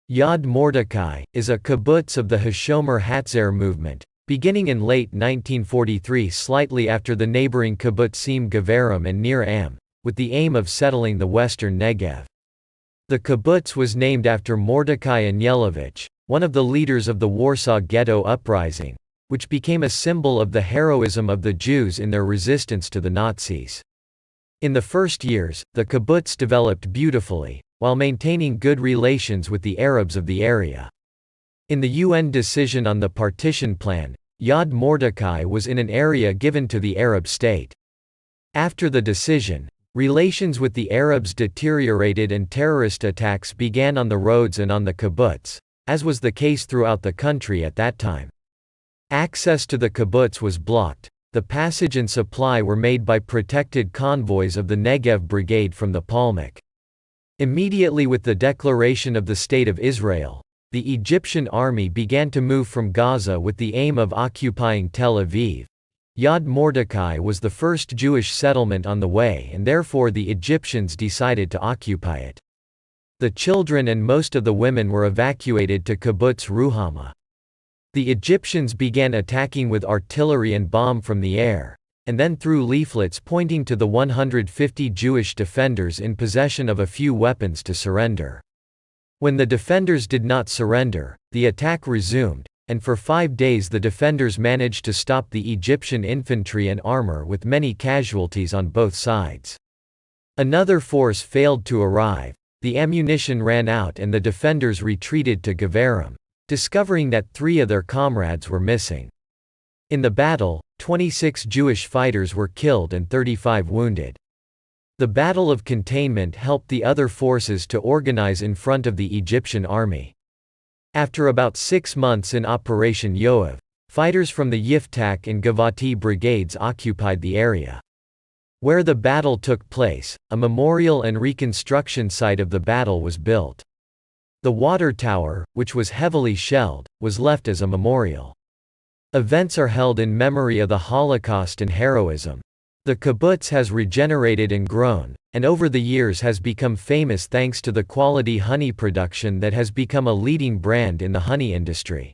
Yad Mordechai is a kibbutz of the Hashomer Hatzair movement, beginning in late 1943 slightly after the neighboring kibbutzim Gevarim and Nir Am, with the aim of settling the western Negev. The kibbutz was named after Mordechai Anielewicz, one of the leaders of the Warsaw Ghetto Uprising, which became a symbol of the heroism of the Jews in their resistance to the Nazis. In the first years, the kibbutz developed beautifully, while maintaining good relations with the Arabs of the area. In the UN decision on the partition plan, Yad Mordechai was in an area given to the Arab state. After the decision, relations with the Arabs deteriorated and terrorist attacks began on the roads and on the kibbutz, as was the case throughout the country at that time. Access to the kibbutz was blocked. The passage and supply were made by protected convoys of the Negev Brigade from the Palmach. Immediately with the declaration of the State of Israel, the Egyptian army began to move from Gaza with the aim of occupying Tel Aviv. Yad Mordechai was the first Jewish settlement on the way, and therefore the Egyptians decided to occupy it. The children and most of the women were evacuated to Kibbutz Ruhama. The Egyptians began attacking with artillery and bomb from the air, and then threw leaflets pointing to the 150 Jewish defenders in possession of a few weapons to surrender. When the defenders did not surrender, the attack resumed, and for 5 days the defenders managed to stop the Egyptian infantry and armor with many casualties on both sides. Another force failed to arrive, the ammunition ran out and the defenders retreated to Gevarim, discovering that 3 of their comrades were missing. In the battle, 26 Jewish fighters were killed and 35 wounded. The Battle of Containment helped the other forces to organize in front of the Egyptian army. After about 6 months in Operation Yoav, fighters from the Yiftach and Givati brigades occupied the area. Where the battle took place, a memorial and reconstruction site of the battle was built. The water tower, which was heavily shelled, was left as a memorial. Events are held in memory of the Holocaust and heroism. The kibbutz has regenerated and grown, and over the years has become famous thanks to the quality honey production that has become a leading brand in the honey industry.